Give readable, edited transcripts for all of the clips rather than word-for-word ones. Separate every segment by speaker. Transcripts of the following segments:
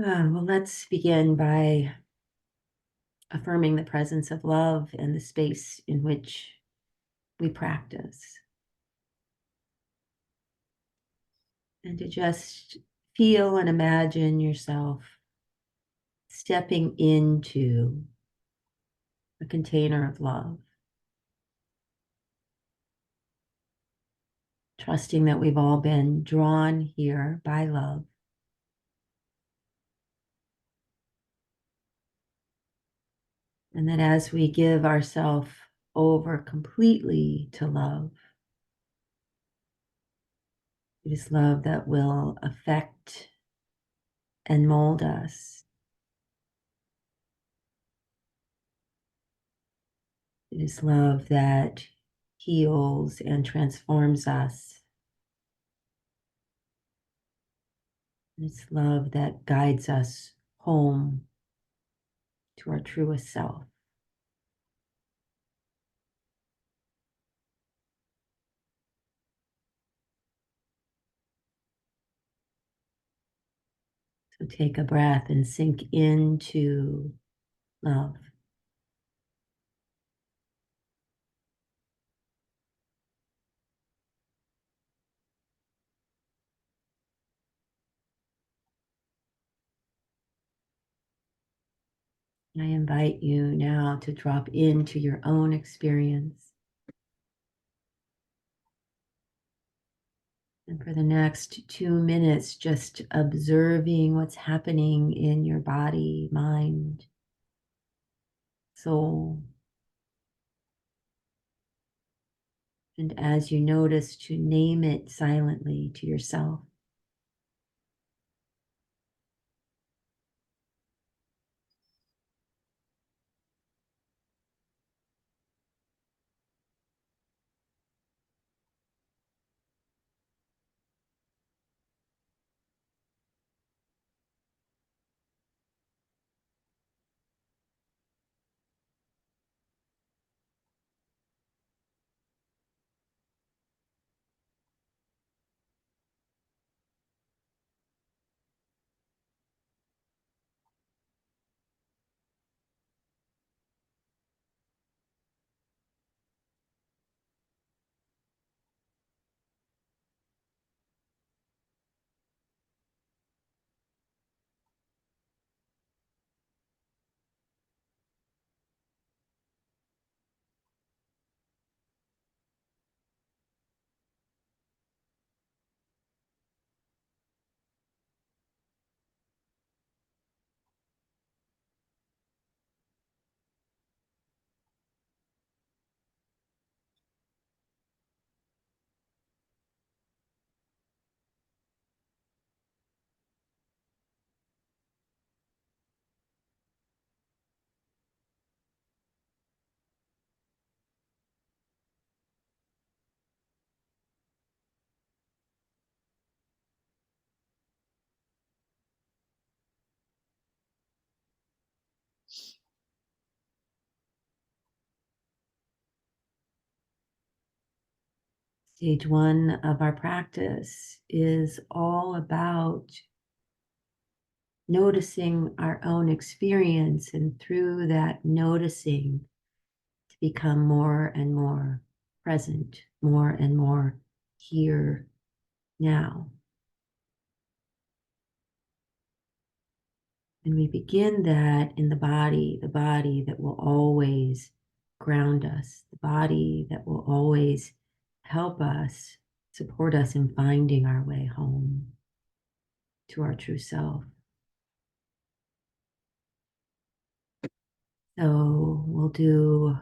Speaker 1: Well, let's begin by affirming the presence of love and the space in which we practice. And to just feel and imagine yourself stepping into a container of love, trusting that we've all been drawn here by love. And that as we give ourselves over completely to love, it is love that will affect and mold us. It is love that heals and transforms us. It's love that guides us home to our truest self. So take a breath and sink into love. I invite you now to drop into your own experience. And for the next 2 minutes, just observing what's happening in your body, mind, soul. And as you notice, to name it silently to yourself. Stage one of our practice is all about noticing our own experience, and through that noticing, to become more and more present, more and more here now. And we begin that in the body that will always ground us, the body that will always help us, support us in finding our way home to our true self. So we'll do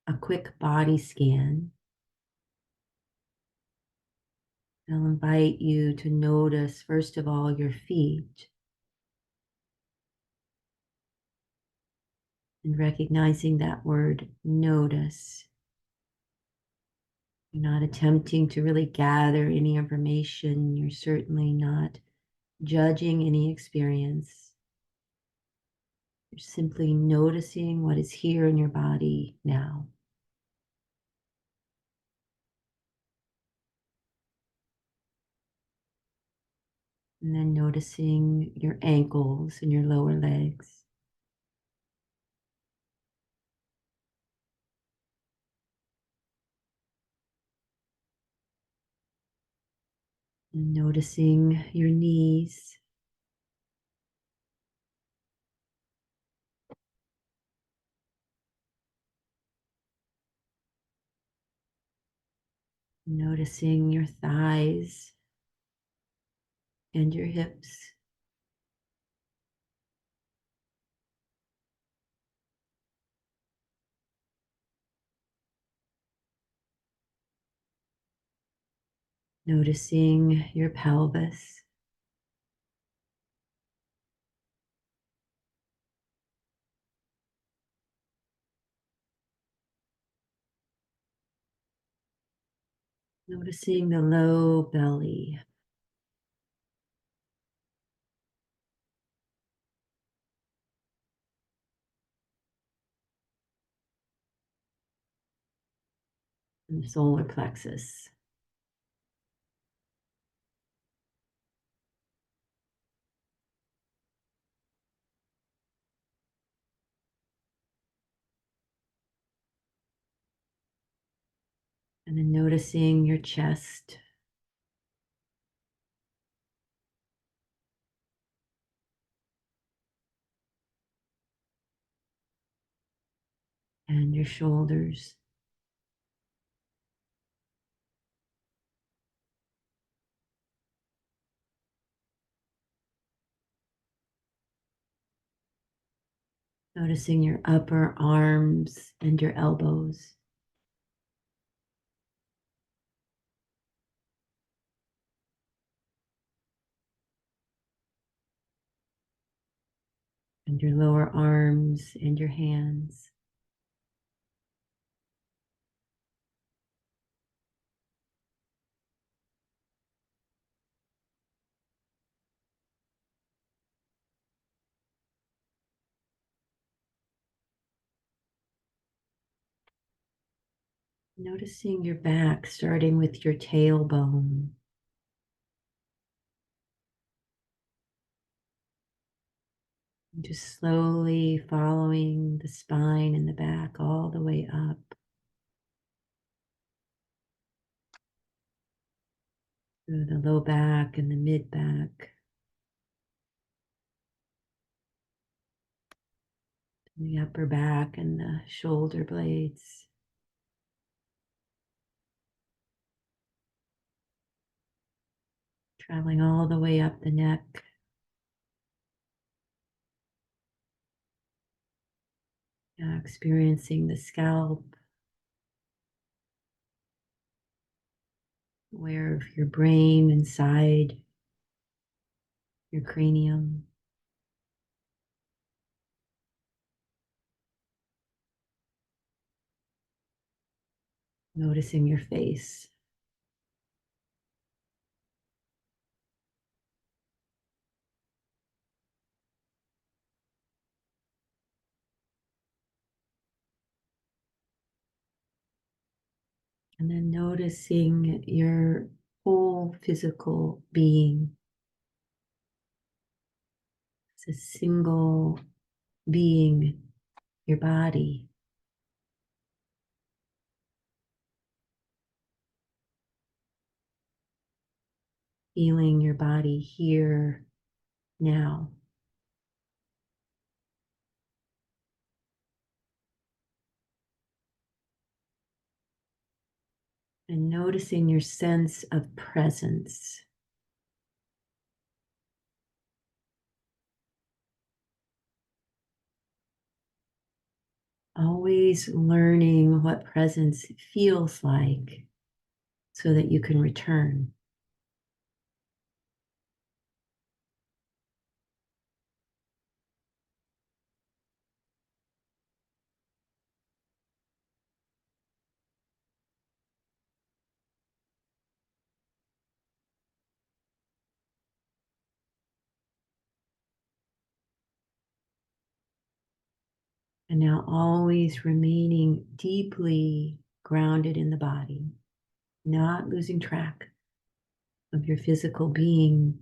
Speaker 1: a quick body scan. I'll invite you to notice, first of all, your feet, and recognizing that word notice. You're not attempting to really gather any information. You're certainly not judging any experience. You're simply noticing what is here in your body now. And then noticing your ankles and your lower legs. And noticing your knees. Noticing your thighs and your hips. Noticing your pelvis. Noticing the low belly. And the solar plexus. And then noticing your chest. And your shoulders. Noticing your upper arms and your elbows. And your lower arms and your hands. Noticing your back, starting with your tailbone. Just slowly following the spine and the back all the way up through the low back and the mid back, the upper back and the shoulder blades. Traveling all the way up the neck. Experiencing the scalp, aware of your brain inside your cranium. Noticing your face. And then noticing your whole physical being. It's a single being, your body. Feeling your body here now. And noticing your sense of presence. Always learning what presence feels like so that you can return. And now always remaining deeply grounded in the body, not losing track of your physical being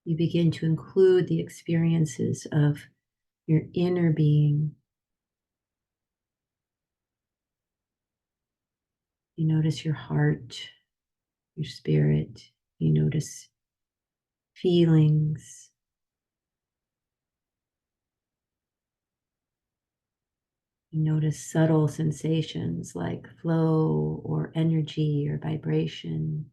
Speaker 1: you begin to include the experiences of your inner being. You notice your heart, your spirit. You notice feelings. You notice subtle sensations like flow or energy or vibration.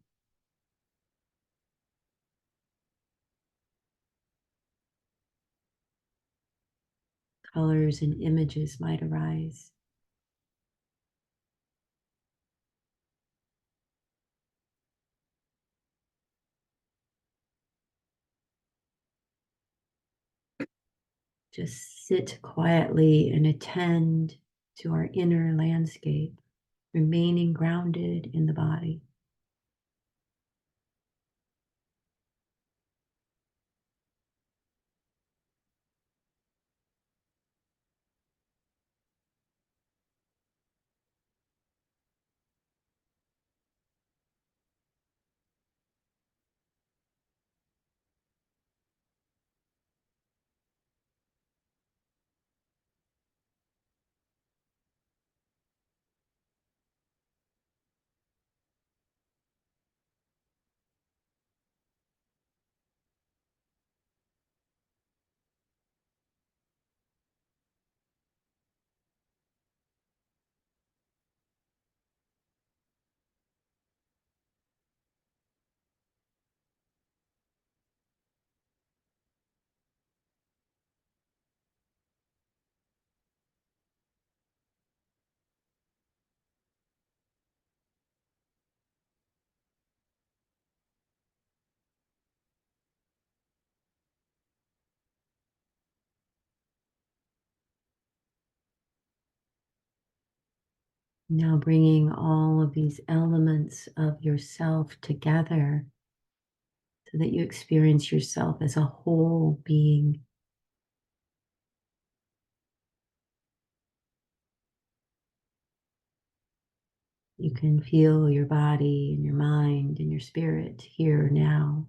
Speaker 1: Colors and images might arise. Just sit quietly and attend to our inner landscape, remaining grounded in the body. Now bringing all of these elements of yourself together so that you experience yourself as a whole being. You can feel your body and your mind and your spirit here now.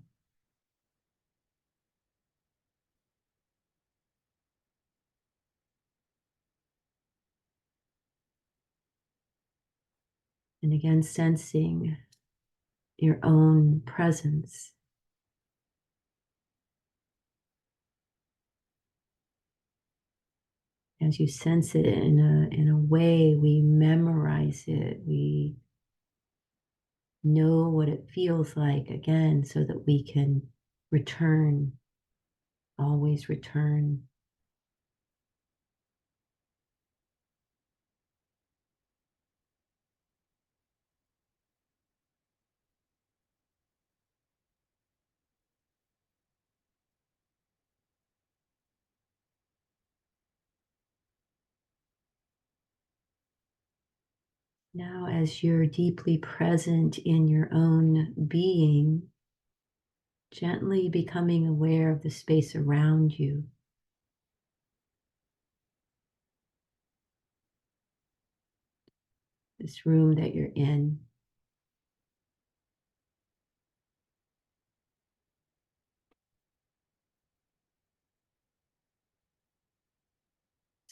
Speaker 1: And again, sensing your own presence. As you sense it in a way, we memorize it. We know what it feels like again so that we can return, always return. Now, as you're deeply present in your own being, gently becoming aware of the space around you. This room that you're in.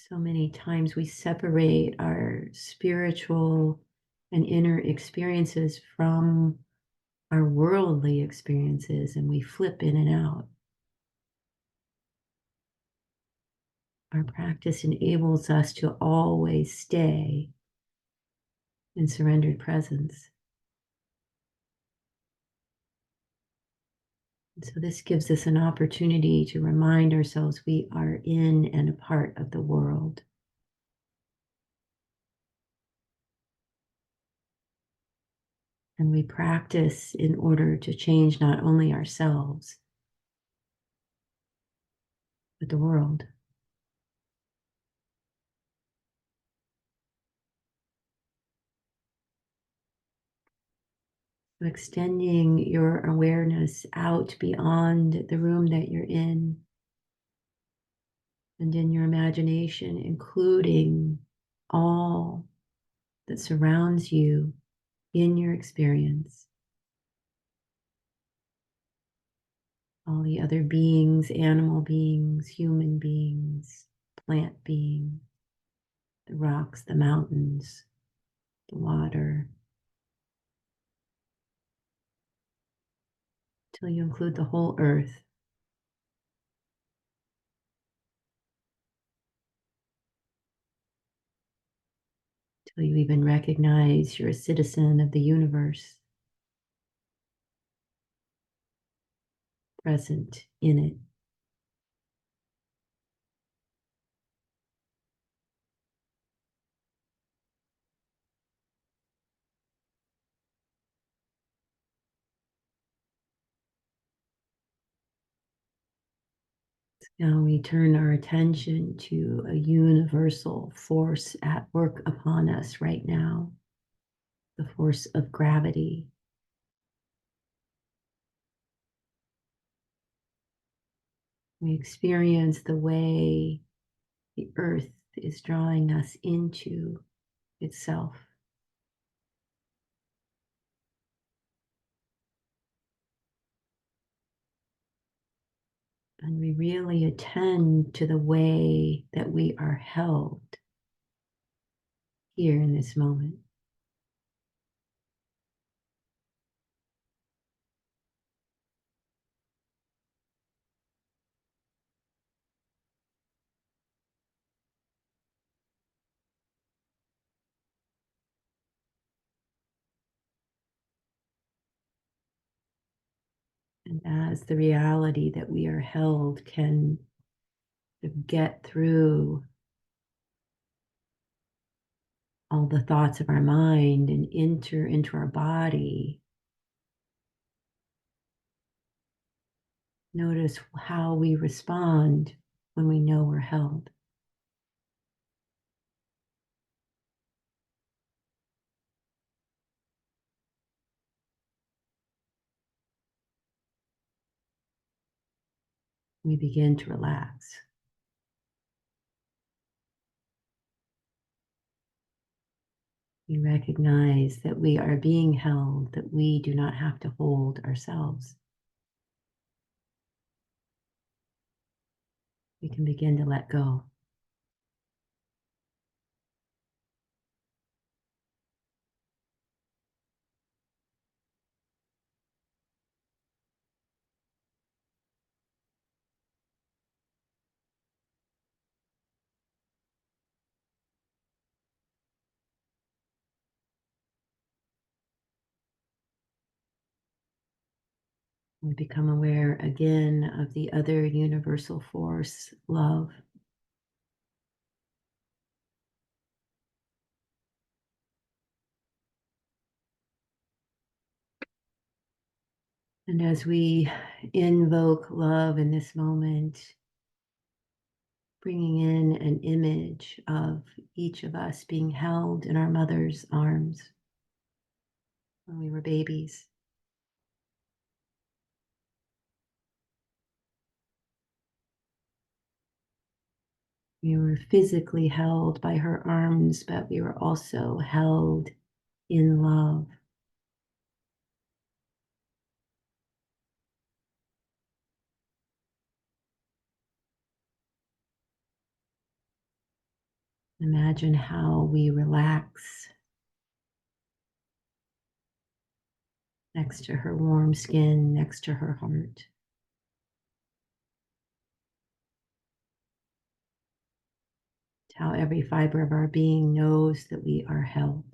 Speaker 1: So many times we separate our spiritual and inner experiences from our worldly experiences and we flip in and out. Our practice enables us to always stay in surrendered presence. And so this gives us an opportunity to remind ourselves we are in and a part of the world. And we practice in order to change not only ourselves, but the world. So extending your awareness out beyond the room that you're in and in your imagination, including all that surrounds you in your experience. all the other beings, animal beings, human beings, plant beings, the rocks, the mountains, the water, till you include the whole earth, till you even recognize you're a citizen of the universe, present in it. Now we turn our attention to a universal force at work upon us right now, the force of gravity. We experience the way the earth is drawing us into itself. And we really attend to the way that we are held here in this moment. And as the reality that we are held can get through all the thoughts of our mind and enter into our body, notice how we respond when we know we're held. We begin to relax. We recognize that we are being held, that we do not have to hold ourselves. We can begin to let go. We become aware again of the other universal force, love. And as we invoke love in this moment, bringing in an image of each of us being held in our mother's arms when we were babies. We were physically held by her arms, but we were also held in love. Imagine how we relax next to her warm skin, next to her heart. How every fiber of our being knows that we are held.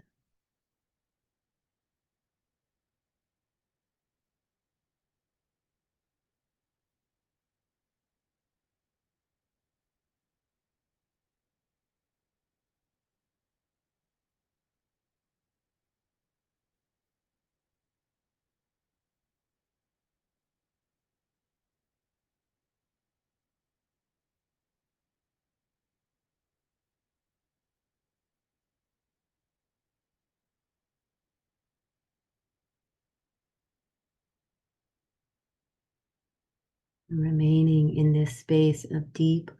Speaker 1: And remaining in this space of deep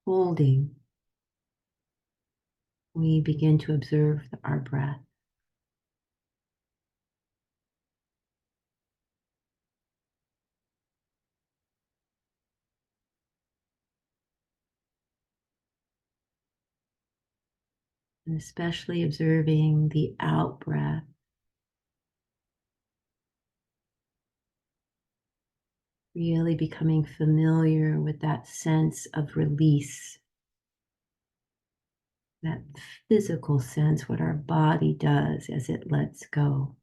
Speaker 1: holding, we begin to observe our breath. and especially observing the out breath. Really becoming familiar with that sense of release, that physical sense, what our body does as it lets go.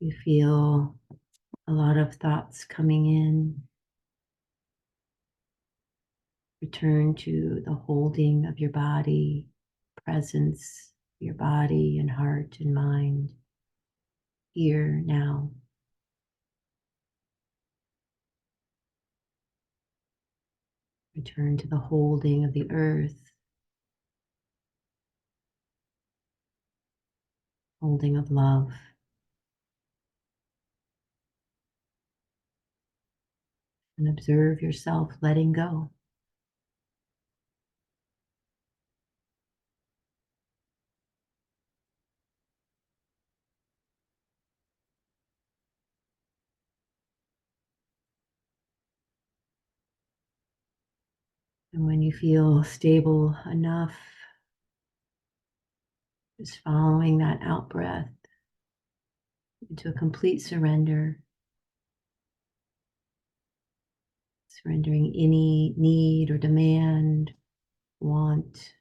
Speaker 1: You feel a lot of thoughts coming in. Return to the holding of your body, presence, your body and heart and mind, here now. Return to the holding of the earth, holding of love, and observe yourself letting go. And when you feel stable enough, just following that out breath into a complete surrender, surrendering any need or demand, want,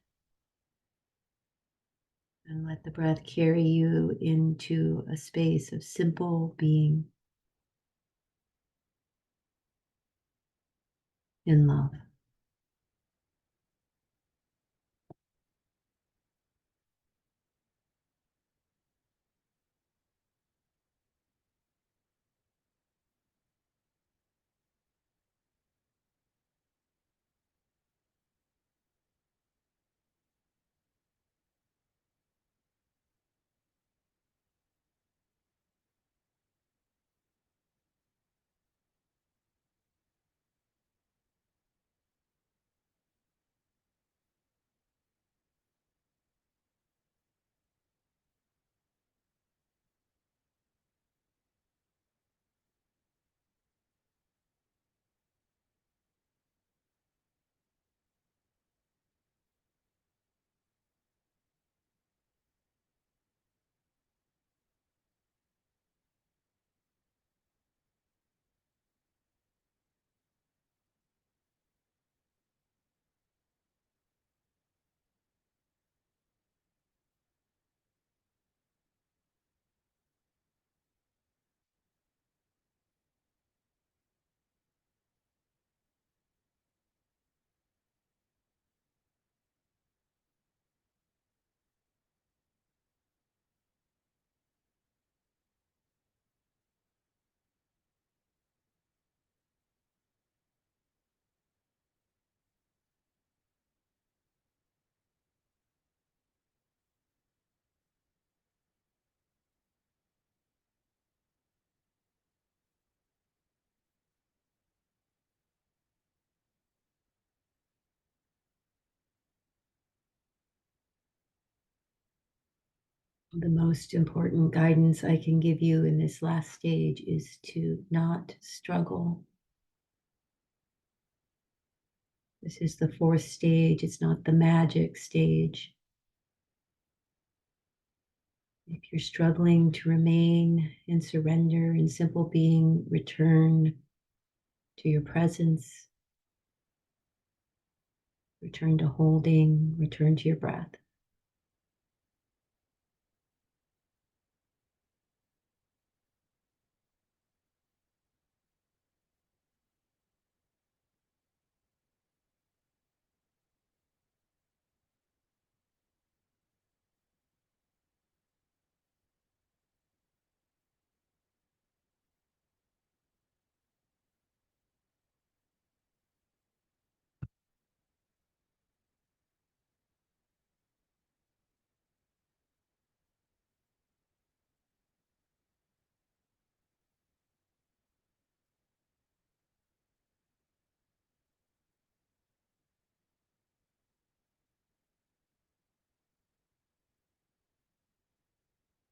Speaker 1: and let the breath carry you into a space of simple being in love. The most important guidance I can give you in this last stage is to not struggle. This is the fourth stage, it's not the magic stage. If you're struggling to remain in surrender and simple being, return to your presence, return to holding, return to your breath.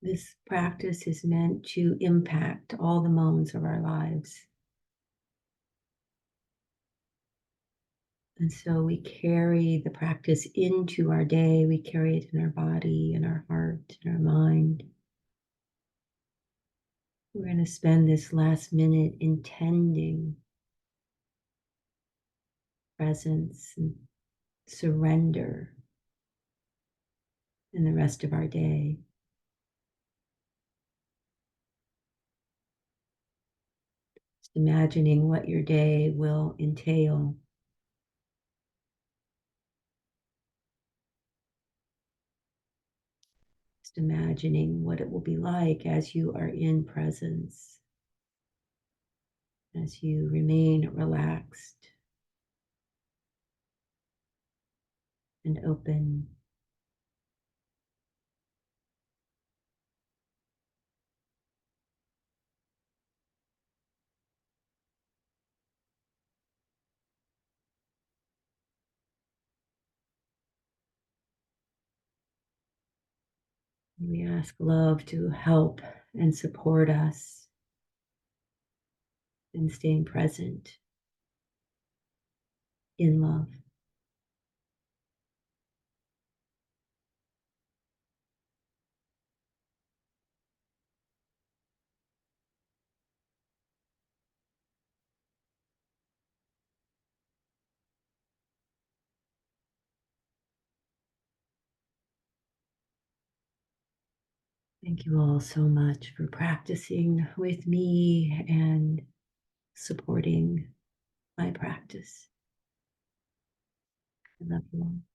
Speaker 1: This practice is meant to impact all the moments of our lives. And so we carry the practice into our day, we carry it in our body, in our heart, in our mind. We're going to spend this last minute intending presence and surrender in the rest of our day. Just imagining what your day will entail. Just imagining what it will be like as you are in presence, as you remain relaxed and open. We ask love to help and support us in staying present in love. Thank you all so much for practicing with me and supporting my practice. I love you all.